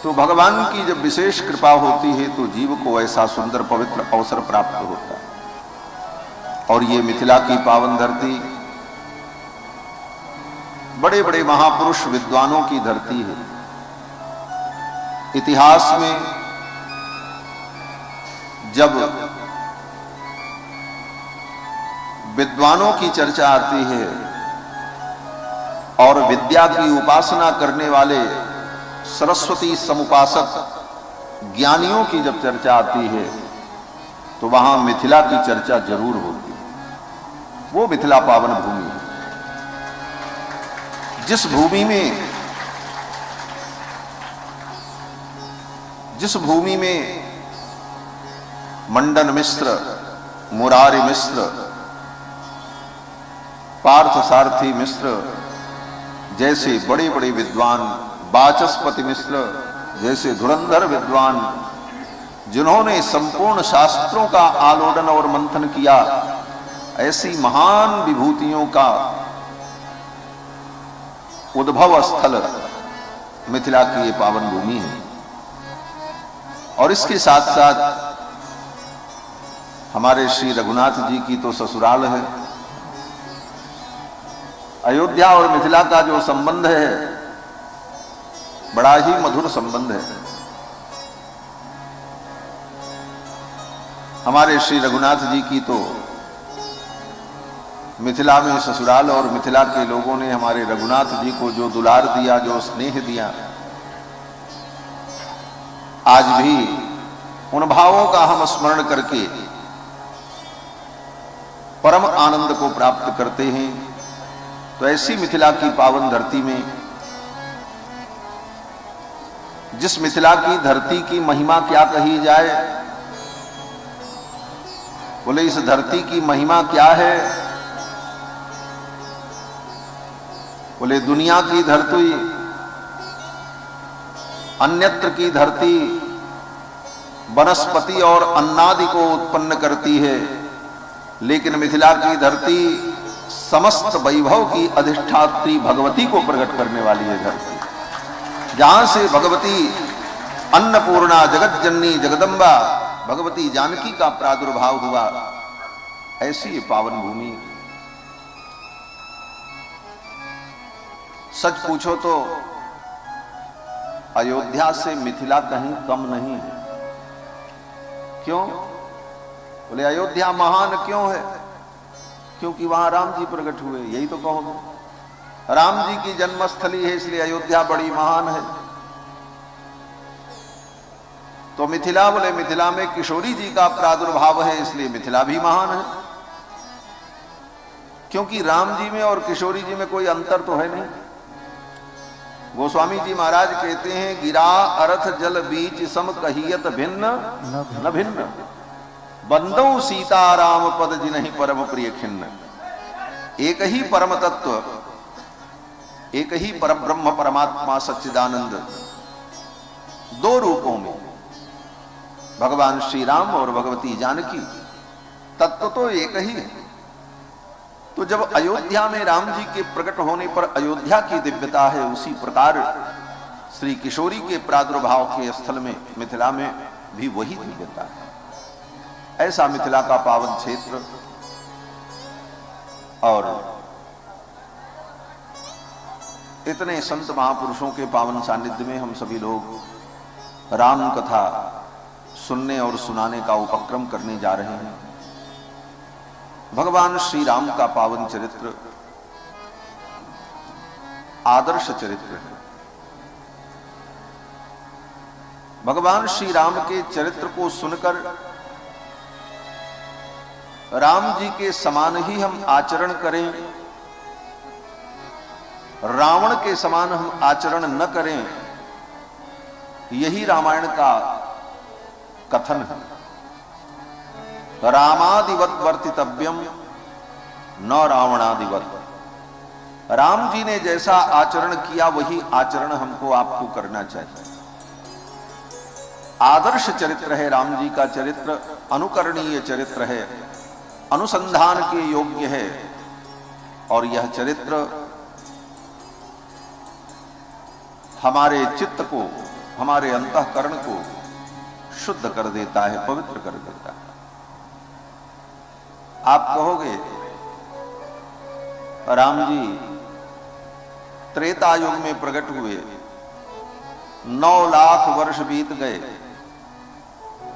तो भगवान की जब विशेष कृपा होती है तो जीव को ऐसा सुंदर पवित्र अवसर प्राप्त होता है। और ये मिथिला की पावन धरती बड़े बड़े महापुरुष विद्वानों की धरती है। इतिहास में जब विद्वानों की चर्चा आती है और विद्या की उपासना करने वाले सरस्वती समुपासक ज्ञानियों की जब चर्चा आती है तो वहां मिथिला की चर्चा जरूर होती है। वो मिथिला पावन भूमि है जिस भूमि में मंडन मिश्र, मुरारी मिश्र, पार्थ सारथी मिश्र जैसे बड़े बड़े विद्वान, वाचस्पति मिश्र जैसे धुरंधर विद्वान, जिन्होंने संपूर्ण शास्त्रों का आलोडन और मंथन किया, ऐसी महान विभूतियों का उद्भव स्थल मिथिला की ये पावन भूमि है। और इसके साथ साथ हमारे श्री रघुनाथ जी की तो ससुराल है। अयोध्या और मिथिला का जो संबंध है बड़ा ही मधुर संबंध है। हमारे श्री रघुनाथ जी की तो मिथिला में ससुराल, और मिथिला के लोगों ने हमारे रघुनाथ जी को जो दुलार दिया, जो स्नेह दिया, आज भी उन भावों का हम स्मरण करके परम आनंद को प्राप्त करते हैं। तो ऐसी मिथिला की पावन धरती में, जिस मिथिला की धरती की महिमा क्या कही जाए, बोले इस धरती की महिमा क्या है? बोले दुनिया की धरती, अन्यत्र की धरती वनस्पति और अन्नादि को उत्पन्न करती है, लेकिन मिथिला की धरती समस्त वैभव की अधिष्ठात्री भगवती को प्रकट करने वाली है धरती, जहां से भगवती अन्नपूर्णा जगत जननी जगदम्बा भगवती जानकी का प्रादुर्भाव हुआ। ऐसी ये पावन भूमि, सच पूछो तो अयोध्या से मिथिला कहीं कम नहीं है। क्यों? बोले अयोध्या महान क्यों है? क्योंकि वहां राम जी प्रकट हुए, यही तो कहोगे। राम जी की जन्मस्थली है इसलिए अयोध्या बड़ी महान है। तो मिथिला, बोले मिथिला में किशोरी जी का प्रादुर्भाव है इसलिए मिथिला भी महान है। क्योंकि राम जी में और किशोरी जी में कोई अंतर तो है नहीं। गोस्वामी जी महाराज कहते हैं, गिरा अर्थ जल बीच सम कहियत भिन्न न भिन्न, बंदो सीताराम पद जिन्हि परम प्रिय खिन्न। एक ही परम तत्व, एक ही परब्रह्म परमात्मा सच्चिदानंद, दो रूपों में भगवान श्री राम और भगवती जानकी, तत्व तो एक ही है। तो जब अयोध्या में राम जी के प्रकट होने पर अयोध्या की दिव्यता है, उसी प्रकार श्री किशोरी के प्रादुर्भाव के स्थल में मिथिला में भी वही दिव्यता है। ऐसा मिथिला का पावन क्षेत्र, और इतने संत महापुरुषों के पावन सानिध्य में हम सभी लोग राम कथा सुनने और सुनाने का उपक्रम करने जा रहे हैं। भगवान श्री राम का पावन चरित्र आदर्श चरित्र है। भगवान श्री राम के चरित्र को सुनकर राम जी के समान ही हम आचरण करें, रावण के समान हम आचरण न करें, यही रामायण का कथन है। रामादिवत वर्तितव्यम न रावणादिवत। राम जी ने जैसा आचरण किया वही आचरण हमको आपको करना चाहिए। आदर्श चरित्र है राम जी का चरित्र, अनुकरणीय चरित्र है, अनुसंधान के योग्य है। और यह चरित्र हमारे चित्त को हमारे अंतःकरण को शुद्ध कर देता है, पवित्र कर देता है। आप कहोगे राम जी त्रेता युग में प्रकट हुए, 9 लाख वर्ष बीत गए,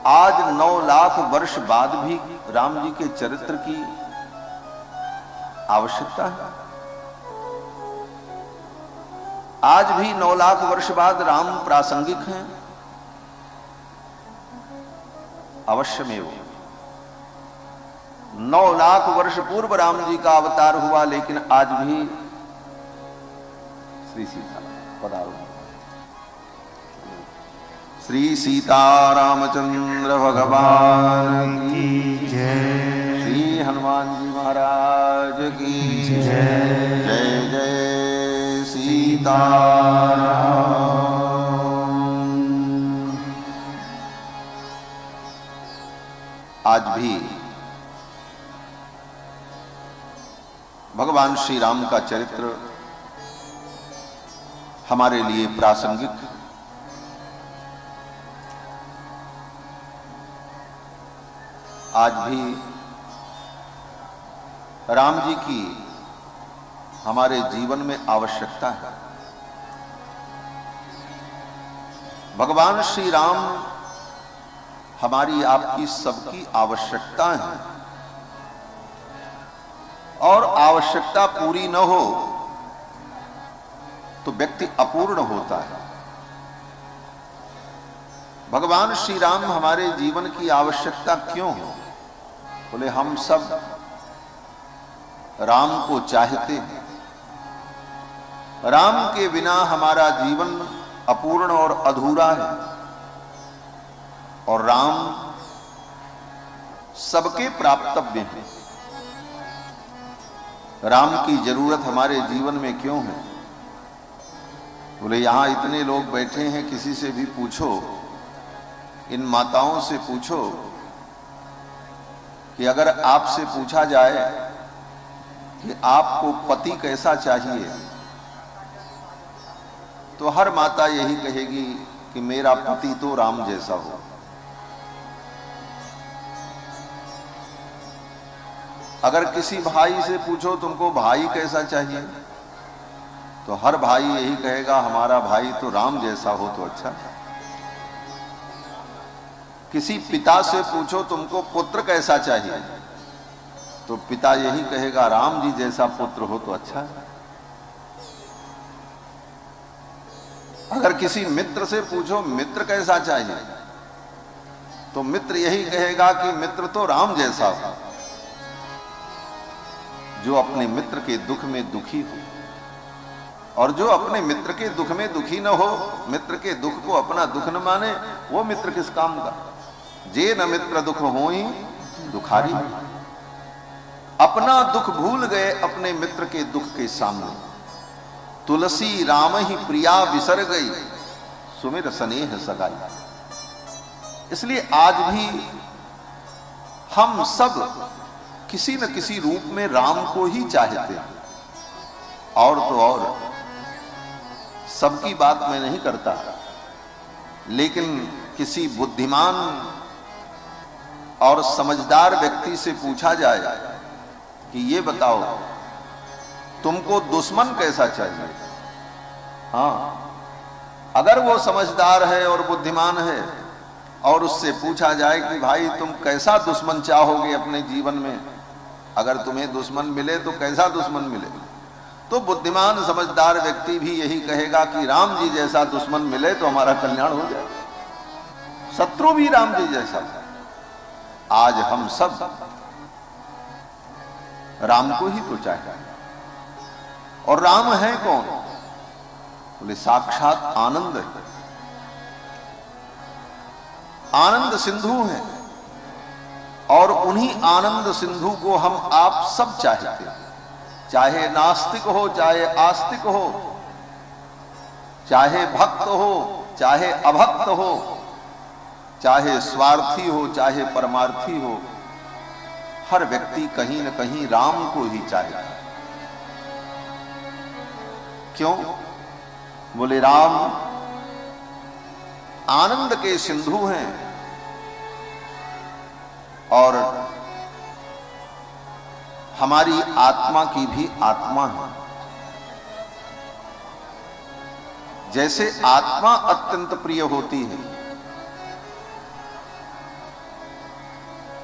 आज 9 लाख वर्ष बाद भी राम जी के चरित्र की आवश्यकता है। आज भी 9 लाख वर्ष बाद राम प्रासंगिक हैं? अवश्यमेव। 9 लाख वर्ष पूर्व राम जी का अवतार हुआ, लेकिन आज भी श्री सीता पधारो। श्री सीता रामचंद्र भगवान की जय। श्री हनुमान जी महाराज की जय। जय जय सीताराम। आज भी भगवान श्री राम का चरित्र हमारे लिए प्रासंगिक। आज भी राम जी की हमारे जीवन में आवश्यकता है। भगवान श्री राम हमारी आपकी सबकी आवश्यकता है, और आवश्यकता पूरी न हो तो व्यक्ति अपूर्ण होता है। भगवान श्री राम हमारे जीवन की आवश्यकता क्यों हो? बोले हम सब राम को चाहते हैं। राम के बिना हमारा जीवन अपूर्ण और अधूरा है, और राम सबके प्राप्तव्य हैं। राम की जरूरत हमारे जीवन में क्यों है? बोले यहां इतने लोग बैठे हैं, किसी से भी पूछो, इन माताओं से पूछो कि अगर आपसे पूछा जाए कि आपको पति कैसा चाहिए, तो हर माता यही कहेगी कि मेरा पति तो राम जैसा हो। अगर किसी भाई से पूछो तुमको भाई कैसा चाहिए, तो हर भाई यही कहेगा हमारा भाई तो राम जैसा हो तो अच्छा। किसी पिता से पूछो तुमको पुत्र कैसा चाहिए, तो पिता यही कहेगा राम जी जैसा पुत्र हो तो अच्छा है। अगर किसी मित्र से पूछो मित्र कैसा चाहिए, तो मित्र यही कहेगा कि मित्र तो राम जैसा हो, जो अपने मित्र के दुख में दुखी हो। और जो अपने मित्र के दुख में दुखी न हो, मित्र के दुख को अपना दुख न माने, वो मित्र किस काम का? जे न मित्र दुख होई दुखारी। अपना दुख भूल गए अपने मित्र के दुख के सामने। तुलसी राम ही प्रिया बिसर गई, सुमिर स्नेह सगाई। इसलिए आज भी हम सब किसी न किसी रूप में राम को ही चाहते हैं। और तो और सबकी बात मैं नहीं करता, लेकिन किसी बुद्धिमान और समझदार व्यक्ति से पूछा जाए कि ये बताओ तुमको दुश्मन कैसा चाहिए, हाँ, अगर वो समझदार है और बुद्धिमान है और उससे पूछा जाए कि भाई तुम कैसा दुश्मन चाहोगे अपने जीवन में, अगर तुम्हें दुश्मन मिले तो कैसा दुश्मन मिले, तो बुद्धिमान समझदार व्यक्ति भी यही कहेगा कि राम जी जैसा दुश्मन मिले तो हमारा कल्याण हो जाए। शत्रु भी राम जी जैसा। आज हम सब राम को ही तो चाहते हैं। और राम है कौन? बोले साक्षात आनंद है, आनंद सिंधु है। और उन्हीं आनंद सिंधु को हम आप सब चाहते हैं, चाहे नास्तिक हो, चाहे आस्तिक हो, चाहे भक्त हो, चाहे अभक्त हो, चाहे स्वार्थी हो, चाहे परमार्थी हो, हर व्यक्ति कहीं न कहीं राम को ही चाहे। क्यों? बोले राम आनंद के सिंधु हैं और हमारी आत्मा की भी आत्मा है। जैसे आत्मा अत्यंत प्रिय होती है,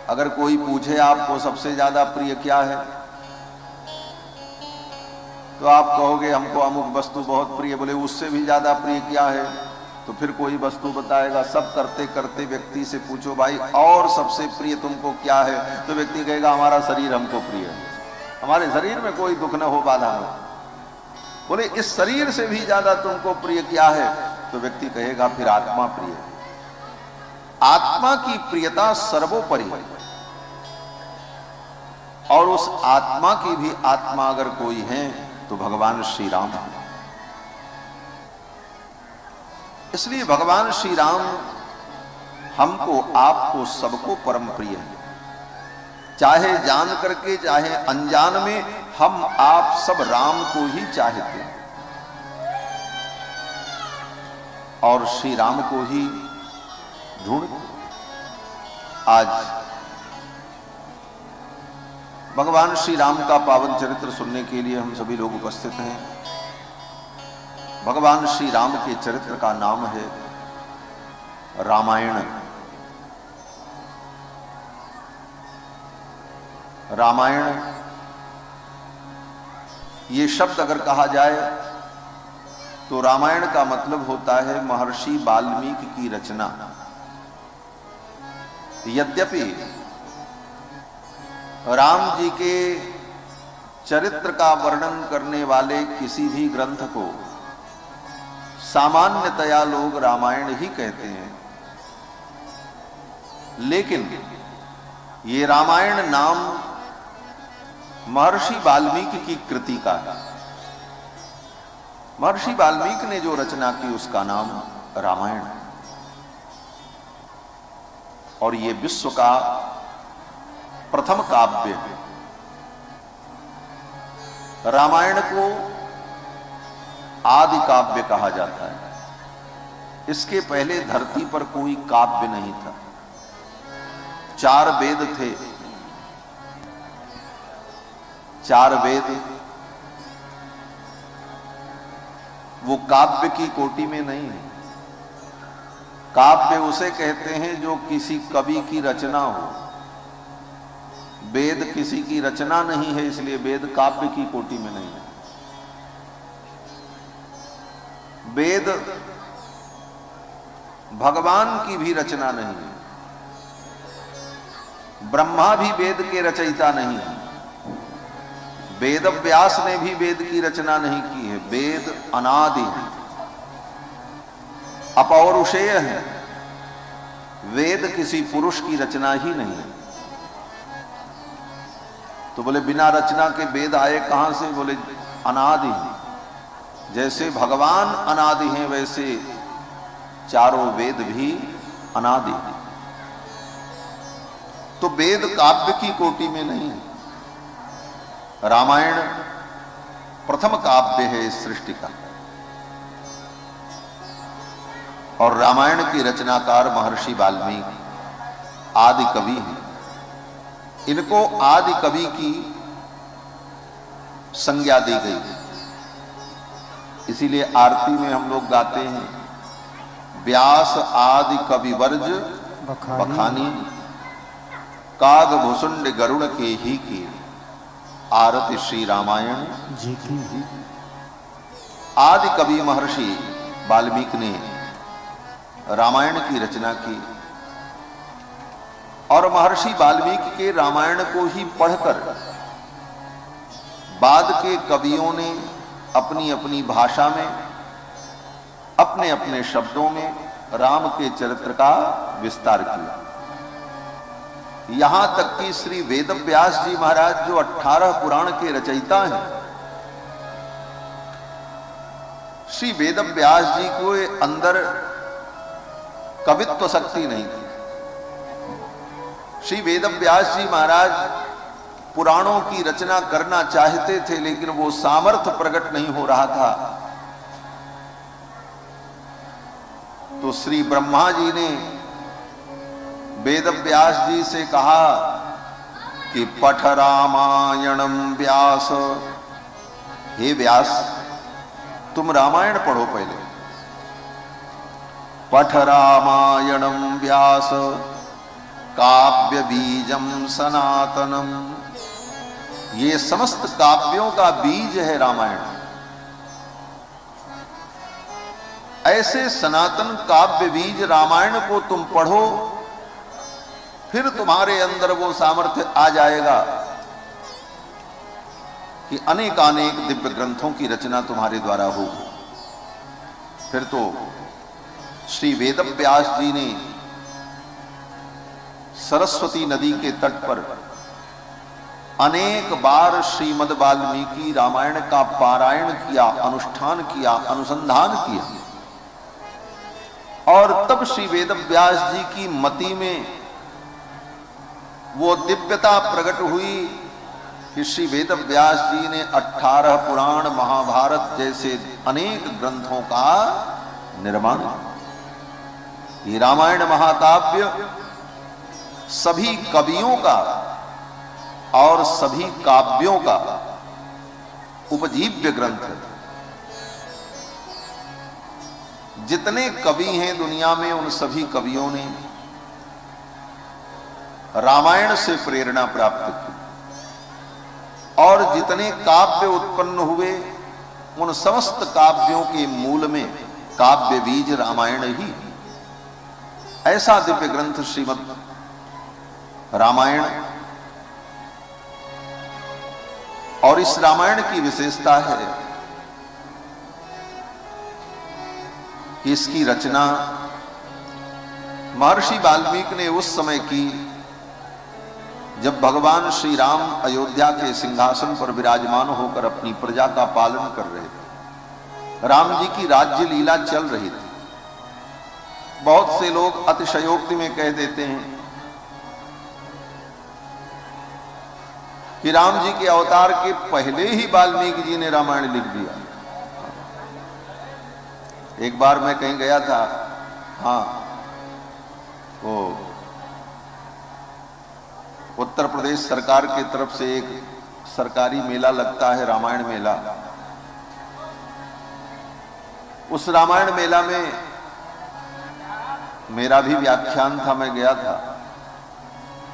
अगर कोई पूछे आपको सबसे ज्यादा प्रिय क्या है, तो आप कहोगे हमको अमुक वस्तु बहुत प्रिय। बोले उससे भी ज्यादा प्रिय क्या है, तो फिर कोई वस्तु बताएगा। सब करते करते व्यक्ति से पूछो भाई और सबसे प्रिय तुमको क्या है, तो व्यक्ति कहेगा हमारा शरीर हमको प्रिय है, हमारे शरीर में कोई दुख न हो, बाधा न हो। बोले इस शरीर से भी ज्यादा तुमको प्रिय क्या है, तो व्यक्ति कहेगा फिर आत्मा प्रिय है। आत्मा की प्रियता सर्वोपरि है और उस आत्मा की भी आत्मा अगर कोई है तो भगवान श्री राम है। इसलिए भगवान श्री राम हमको, आपको, सबको परम प्रिय है। चाहे जान करके चाहे अनजान में हम आप सब राम को ही चाहते हैं और श्री राम को ही ढूंढते। आज भगवान श्री राम का पावन चरित्र सुनने के लिए हम सभी लोग उपस्थित हैं। भगवान श्री राम के चरित्र का नाम है रामायण। रामायण ये शब्द अगर कहा जाए तो रामायण का मतलब होता है महर्षि वाल्मीकि की रचना। यद्यपि राम जी के चरित्र का वर्णन करने वाले किसी भी ग्रंथ को सामान्यतया लोग रामायण ही कहते हैं, लेकिन ये रामायण नाम महर्षि वाल्मीकि की कृति का है। महर्षि वाल्मीकि ने जो रचना की उसका नाम रामायण है और ये विश्व का प्रथम काव्य है। रामायण को आदि काव्य कहा जाता है। इसके पहले धरती पर कोई काव्य नहीं था। 4 वेद थे। 4 वेद वो काव्य की कोटि में नहीं है। काव्य उसे कहते हैं जो किसी कवि की रचना हो। वेद किसी की रचना नहीं है, इसलिए वेद काव्य की कोटि में नहीं है। वेद भगवान की भी रचना नहीं है। ब्रह्मा भी वेद के रचयिता नहीं है। वेद व्यास ने भी वेद की रचना नहीं की है। वेद अनादि है, अपौरुषेय है। वेद किसी पुरुष की रचना ही नहीं है। तो बोले बिना रचना के वेद आए कहां से? बोले अनादि है। जैसे भगवान अनादि हैं वैसे चारों वेद भी अनादि हैं। तो वेद काव्य की कोटि में नहीं है। रामायण प्रथम काव्य है इस सृष्टि का और रामायण की रचनाकार महर्षि वाल्मीकि आदि कवि हैं। इनको आदि कवि की संज्ञा दी गई है। इसीलिए आरती में हम लोग गाते हैं, व्यास आदि कवि वर्ज बखानी, काग भुसुंड गरुड़ के ही की, आरती श्री रामायण जी की। आदि कवि महर्षि वाल्मीकि ने रामायण की रचना की और महर्षि वाल्मीकि के रामायण को ही पढ़कर बाद के कवियों ने अपनी अपनी भाषा में, अपने अपने शब्दों में राम के चरित्र का विस्तार किया। यहां तक कि श्री वेदव्यास जी महाराज जो 18 पुराण के रचयिता हैं, श्री वेदव्यास जी को अंदर कवित्व शक्ति नहीं थी। श्री वेदव्यास जी महाराज पुराणों की रचना करना चाहते थे, लेकिन वो सामर्थ्य प्रकट नहीं हो रहा था। तो श्री ब्रह्मा जी ने वेद व्यास जी से कहा कि पठ रामायणम व्यास, हे व्यास तुम रामायण पढ़ो पहले। पठ रामायणम व्यास काव्य बीजम सनातनम, ये समस्त काव्यों का बीज है रामायण। ऐसे सनातन काव्य बीज रामायण को तुम पढ़ो, फिर तुम्हारे अंदर वो सामर्थ्य आ जाएगा कि अनेकानेक दिव्य ग्रंथों की रचना तुम्हारे द्वारा होगी। फिर तो श्री वेद व्यास जी ने सरस्वती नदी के तट पर अनेक बार श्रीमद् वाल्मीकि रामायण का पारायण किया, अनुष्ठान किया, अनुसंधान किया, और तब श्री वेद व्यास जी की मति में वो दिव्यता प्रकट हुई कि श्री वेद व्यास जी ने 18 पुराण, महाभारत जैसे अनेक ग्रंथों का निर्माण किया। ये रामायण महाकाव्य सभी कवियों का और सभी काव्यों का उपजीव्य ग्रंथ है। जितने कवि हैं दुनिया में, उन सभी कवियों ने रामायण से प्रेरणा प्राप्त की, और जितने काव्य उत्पन्न हुए उन समस्त काव्यों के मूल में काव्य बीज रामायण ही। ऐसा दिव्य ग्रंथ श्रीमद् रामायण, और इस रामायण की विशेषता है कि इसकी रचना महर्षि वाल्मीकि ने उस समय की जब भगवान श्री राम अयोध्या के सिंहासन पर विराजमान होकर अपनी प्रजा का पालन कर रहे थे। राम जी की राज्य लीला चल रही थी। बहुत से लोग अतिशयोक्ति में कह देते हैं कि राम जी के अवतार के पहले ही वाल्मीकि जी ने रामायण लिख दिया। एक बार मैं कहीं गया था, हाँ, वो उत्तर प्रदेश सरकार की तरफ से एक सरकारी मेला लगता है, रामायण मेला। उस रामायण मेला में मेरा भी व्याख्यान था, मैं गया था।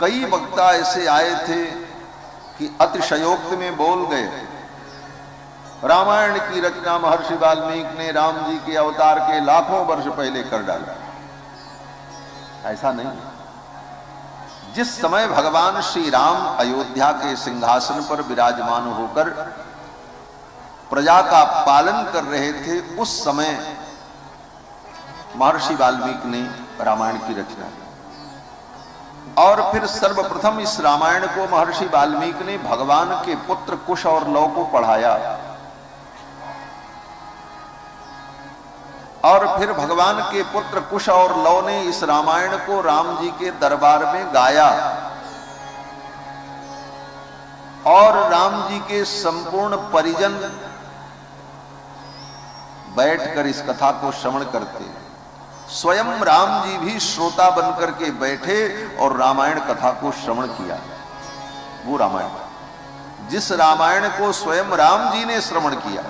कई वक्ता ऐसे आए थे कि अतिशयोक्ति में बोल गए, रामायण की रचना महर्षि वाल्मीकि ने राम जी के अवतार के लाखों वर्ष पहले कर डाला। ऐसा नहीं। जिस समय भगवान श्री राम अयोध्या के सिंहासन पर विराजमान होकर प्रजा का पालन कर रहे थे, उस समय महर्षि वाल्मीकि ने रामायण की रचना की। और फिर सर्वप्रथम इस रामायण को महर्षि वाल्मीकि ने भगवान के पुत्र कुश और लव को पढ़ाया, और फिर भगवान के पुत्र कुश और लव ने इस रामायण को राम जी के दरबार में गाया, और राम जी के संपूर्ण परिजन बैठकर इस कथा को श्रवण करते। स्वयं राम जी भी श्रोता बनकर के बैठे और रामायण कथा को श्रवण किया। वो रामायण, जिस रामायण को स्वयं राम जी ने श्रवण किया,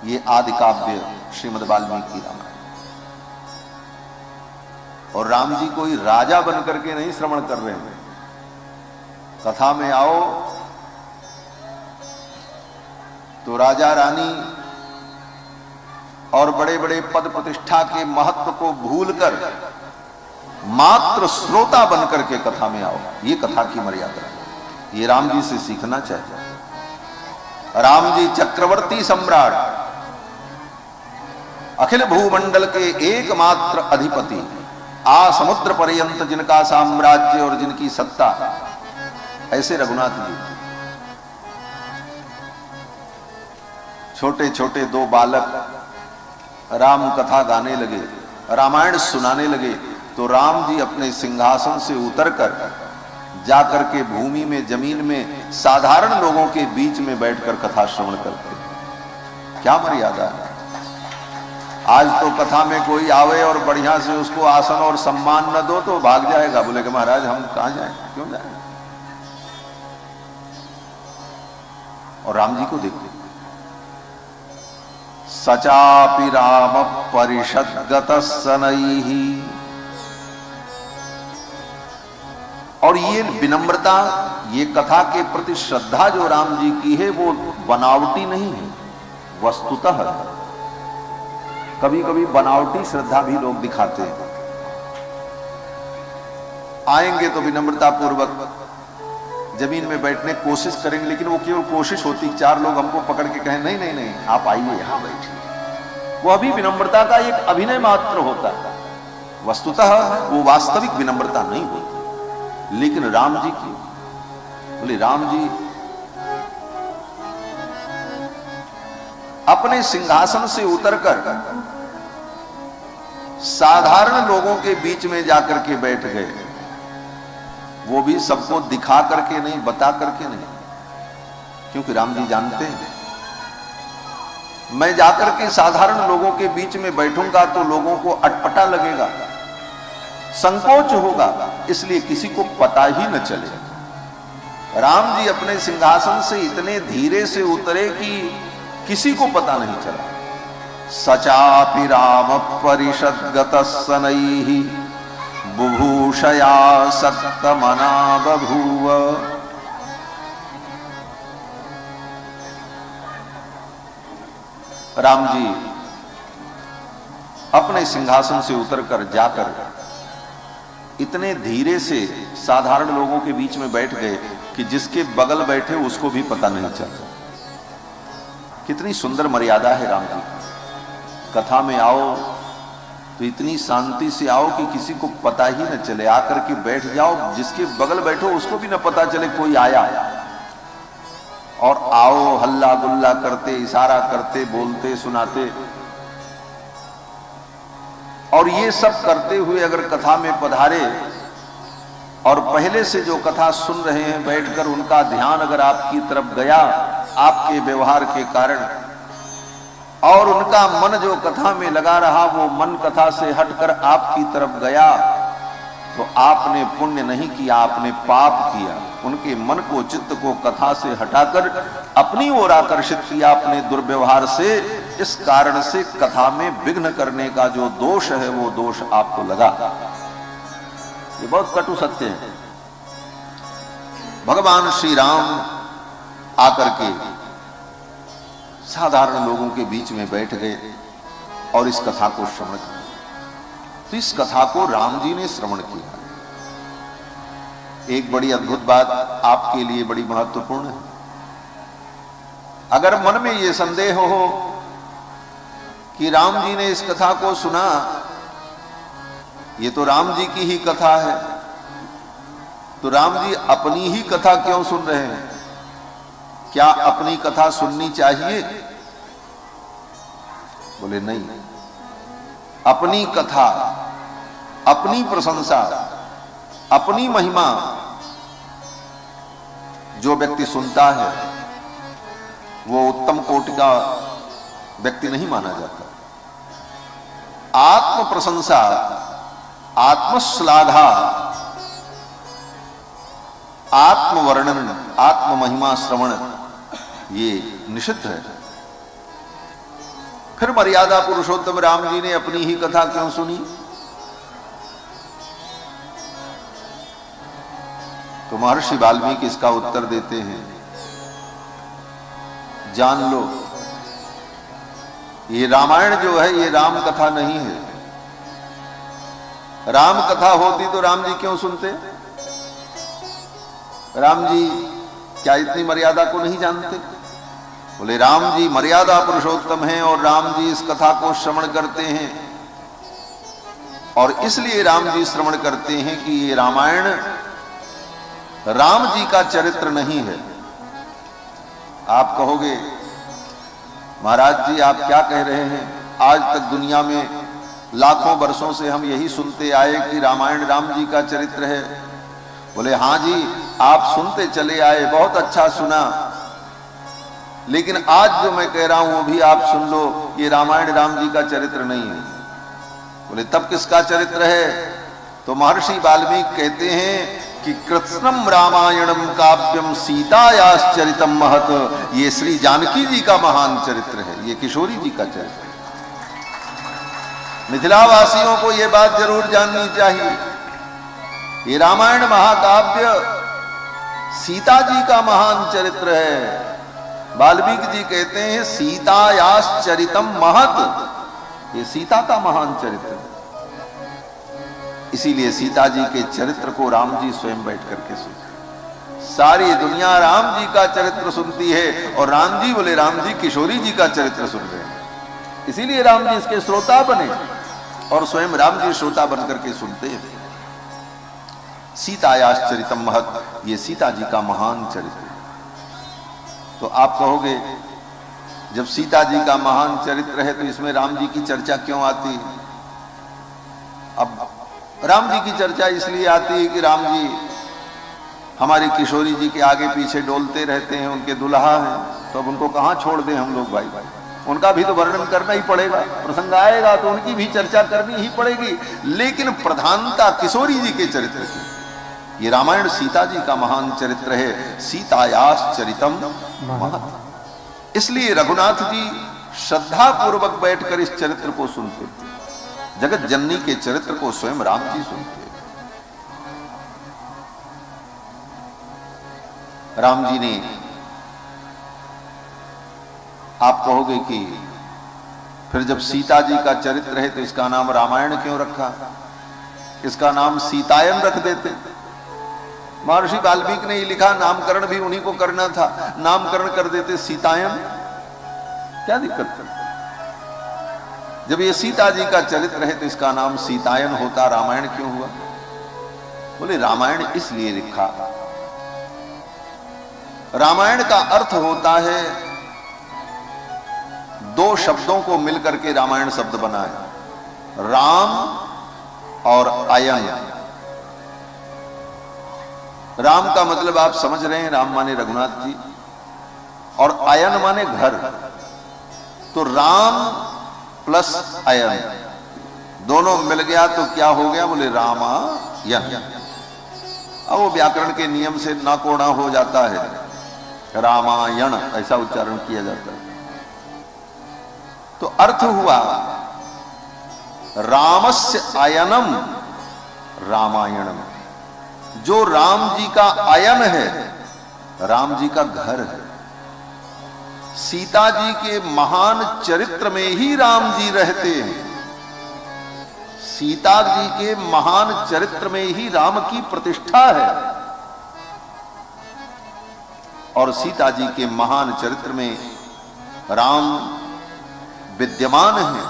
ये आदि काव्य श्रीमद् वाल्मीकि रामायण। और राम जी कोई राजा बनकर के नहीं श्रवण कर रहे हैं। कथा में आओ तो राजा रानी और बड़े बड़े पद प्रतिष्ठा के महत्व को भूलकर मात्र श्रोता बनकर के कथा में आओ। ये कथा की मर्यादा है। ये राम जी से सीखना चाहिए। राम जी चक्रवर्ती सम्राट, अखिल भूमंडल के एकमात्र अधिपति, आ समुद्र पर्यंत जिनका साम्राज्य और जिनकी सत्ता, ऐसे रघुनाथ जी। छोटे छोटे दो बालक राम कथा गाने लगे, रामायण सुनाने लगे, तो राम जी अपने सिंहासन से उतरकर जाकर के भूमि में, जमीन में साधारण लोगों के बीच में बैठकर कथा श्रवण करते। क्या मर्यादा है। आज तो कथा में कोई आवे और बढ़िया से उसको आसन और सम्मान न दो तो भाग जाएगा, बोले कि महाराज हम कहां जाएं, क्यों जाएं। और राम जी को देखो, सचापि राम परिषद्गत सनैहि, और ये विनम्रता, ये कथा के प्रति श्रद्धा जो राम जी की है वो बनावटी नहीं है, वस्तुतः है। कभी कभी बनावटी श्रद्धा भी लोग दिखाते हैं। आएंगे तो विनम्रता पूर्वक जमीन में बैठने की कोशिश करेंगे, लेकिन वो केवल कोशिश होती, चार लोग हमको पकड़ के कहें नहीं नहीं नहीं आप आइए यहां बैठिए, वो अभी विनम्रता का एक अभिनय मात्र होता है, वस्तुतः वो वास्तविक विनम्रता नहीं होती। लेकिन राम जी की, बोले राम जी अपने सिंहासन से उतरकर साधारण लोगों के बीच में जाकर के बैठ गए, वो भी सबको दिखा करके नहीं, बता करके नहीं, क्योंकि राम जी जानते हैं मैं जाकर के साधारण लोगों के बीच में बैठूंगा तो लोगों को अटपटा लगेगा, संकोच होगा, इसलिए किसी को पता ही न चले। राम जी अपने सिंहासन से इतने धीरे से उतरे कि किसी को पता नहीं चला। सचापि राम परिषद्गत सनैहि बुभूषया सक्तमना बभूव। राम जी अपने सिंहासन से उतरकर जाकर इतने धीरे से साधारण लोगों के बीच में बैठ गए कि जिसके बगल बैठे उसको भी पता नहीं चला। कितनी सुंदर मर्यादा है राम जी। कथा में आओ तो इतनी शांति से आओ कि किसी को पता ही न चले, आकर के बैठ जाओ, जिसके बगल बैठो उसको भी न पता चले कोई आया, और आओ हल्ला गुल्ला करते, इशारा करते, बोलते, सुनाते, और ये सब करते हुए अगर कथा में पधारे और पहले से जो कथा सुन रहे हैं बैठकर उनका ध्यान अगर आपकी तरफ गया आपके व्यवहार के कारण, और उनका मन जो कथा में लगा रहा वो मन कथा से हटकर आपकी तरफ गया, तो आपने पुण्य नहीं किया, आपने पाप किया। उनके मन को, चित्त को कथा से हटाकर अपनी ओर आकर्षित किया अपने दुर्व्यवहार से। इस कारण से कथा में विघ्न करने का जो दोष है वो दोष आपको लगा। ये बहुत कटु सत्य है। भगवान श्री राम आकर के साधारण लोगों के बीच में बैठ गए और इस कथा को श्रवण किया। तो इस कथा को राम जी ने श्रवण किया। एक बड़ी अद्भुत बात आपके लिए बड़ी महत्वपूर्ण है। अगर मन में यह संदेह हो कि राम जी ने इस कथा को सुना, ये तो राम जी की ही कथा है, तो राम जी अपनी ही कथा क्यों सुन रहे हैं? क्या अपनी कथा सुननी चाहिए? बोले नहीं। अपनी कथा, अपनी प्रशंसा, अपनी महिमा जो व्यक्ति सुनता है वो उत्तम कोटि का व्यक्ति नहीं माना जाता। आत्म प्रशंसा, आत्मश्लाघा, आत्मवर्णन, आत्म महिमा श्रवण ये निषिद्ध है। फिर मर्यादा पुरुषोत्तम राम जी ने अपनी ही कथा क्यों सुनी? तो महर्षि वाल्मीकि इसका उत्तर देते हैं, जान लो ये रामायण जो है ये राम कथा नहीं है। राम कथा होती तो राम जी क्यों सुनते? राम जी क्या इतनी मर्यादा को नहीं जानते? बोले राम जी मर्यादा पुरुषोत्तम हैं और राम जी इस कथा को श्रवण करते हैं, और इसलिए राम जी श्रवण करते हैं कि ये रामायण राम जी का चरित्र नहीं है। आप कहोगे महाराज जी आप क्या कह रहे हैं? आज तक दुनिया में लाखों वर्षों से हम यही सुनते आए कि रामायण राम जी का चरित्र है। बोले हाँ जी आप सुनते चले आए, बहुत अच्छा सुना, लेकिन आज जो मैं कह रहा हूं वो भी आप सुन लो, ये रामायण राम जी का चरित्र नहीं है। बोले तब किसका चरित्र है? तो महर्षि वाल्मीकि कहते हैं कि कृत्स्नम रामायणम काव्यम सीतायाश्चरितम महत, ये श्री जानकी जी का महान चरित्र है, ये किशोरी जी का चरित्र है। मिथिला वासियों को ये बात जरूर जाननी चाहिए, ये रामायण महाकाव्य सीता जी का महान चरित्र है। वाल्मीकि जी कहते हैं सीतायाश्चरितम महत, ये सीता का महान चरित्र है। इसीलिए सीता जी के चरित्र को राम जी स्वयं बैठ करके सुनते। सारी दुनिया राम जी का चरित्र सुनती है और राम जी बोले राम जी किशोरी जी का चरित्र सुन रहे हैं। इसीलिए राम जी इसके श्रोता बने और स्वयं राम जी श्रोता बनकर के सुनते हैं। सीतायाश्चरितम महत, ये सीता जी का महान चरित्र। तो आप कहोगे जब सीता जी का महान चरित्र है तो इसमें राम जी की चर्चा क्यों आती है? अब राम जी की चर्चा इसलिए आती है कि राम जी हमारी किशोरी जी के आगे पीछे डोलते रहते हैं, उनके दुल्हा हैं, तो अब उनको कहां छोड़ दें हम लोग भाई? उनका भी तो वर्णन करना ही पड़ेगा, प्रसंग आएगा तो उनकी भी चर्चा करनी ही पड़ेगी। लेकिन प्रधानता किशोरी जी के चरित्र की। ये रामायण सीता जी का महान चरित्र है, सीतायाश्चरितम महत्। इसलिए रघुनाथ जी श्रद्धा पूर्वक बैठकर इस चरित्र को सुनते थे। जगत जननी के चरित्र को स्वयं राम जी सुनते। राम जी ने, आप कहोगे कि फिर जब सीता जी का चरित्र है तो इसका नाम रामायण क्यों रखा? इसका नाम सीतायन रख देते। महर्षि वाल्मीकि ने ये लिखा, नामकरण भी उन्हीं को करना था, नामकरण कर देते सीतायन, क्या दिक्कत है? जब ये सीता जी का चरित्र है तो इसका नाम सीतायन होता, रामायण क्यों हुआ? बोले रामायण इसलिए लिखा, रामायण का अर्थ होता है दो शब्दों को मिलकर के रामायण शब्द बना है, राम और अयन। राम का मतलब आप समझ रहे हैं, राम माने रघुनाथ जी, और अयन माने घर। तो राम प्लस अयन दोनों मिल गया तो क्या हो गया? बोले रामायण। अब वो व्याकरण के नियम से ना कोणा हो जाता है, रामायण ऐसा उच्चारण किया जाता है। तो अर्थ हुआ रामस्य अयनम रामायणम। जो राम जी का अयन है, राम जी का घर है। सीता जी के महान चरित्र में ही राम जी रहते हैं। सीता जी के महान चरित्र में ही राम की प्रतिष्ठा है और सीता जी के महान चरित्र में राम विद्यमान है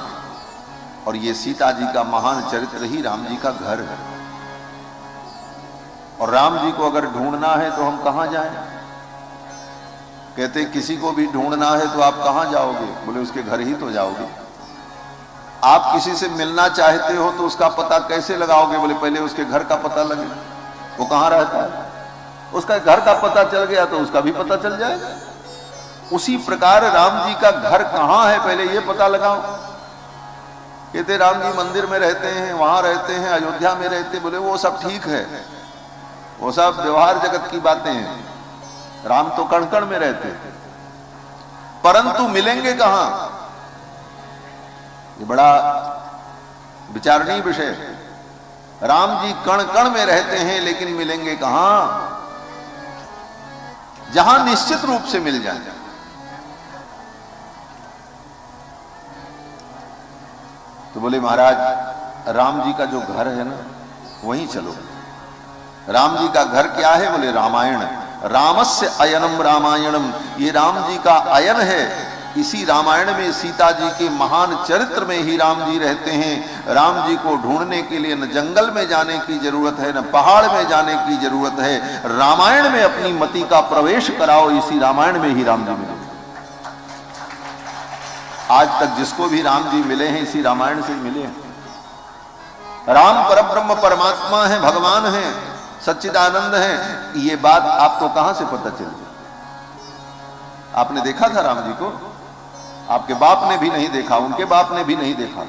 और ये सीता जी का महान चरित्र ही राम जी का घर है। और राम जी को अगर ढूंढना है तो हम कहां जाएं? कहते किसी को भी ढूंढना है तो आप कहां जाओगे? बोले उसके घर ही तो जाओगे। आप किसी से मिलना चाहते हो तो उसका पता कैसे लगाओगे? बोले पहले उसके घर का पता लगे, वो कहां रहता है। उसका घर का पता चल गया तो उसका भी पता चल जाएगा। उसी प्रकार राम जी का घर कहां है पहले ये पता लगाओ। कहते राम जी मंदिर में रहते हैं, वहां रहते हैं, अयोध्या में रहते। बोले वो सब ठीक है, वो सब व्यवहार जगत की बातें हैं। राम तो कण कण में रहते हैं, परंतु मिलेंगे कहां? ये बड़ा विचारणीय विषय है। राम जी कण कण में रहते हैं लेकिन मिलेंगे कहां? जहां निश्चित रूप से मिल जाए। तो बोले महाराज राम जी का जो घर है ना वहीं चलो। राम जी का घर क्या है? बोले रामायण। रामस्य अयनम रामायणम, ये राम जी का अयन है। इसी रामायण में सीता जी के महान चरित्र में ही राम जी रहते हैं। राम जी को ढूंढने के लिए न जंगल में जाने की जरूरत है, न पहाड़ में जाने की जरूरत है। रामायण में अपनी मति का प्रवेश कराओ, इसी रामायण में ही राम जी मिले। आज तक जिसको भी राम जी मिले हैं इसी रामायण से मिले हैं। राम परब्रह्म परमात्मा है, भगवान है, सच्चिदानंद है। ये बात आपको कहां से पता चली? आपने देखा था राम जी को? आपके बाप ने भी नहीं देखा, उनके बाप ने भी नहीं देखा।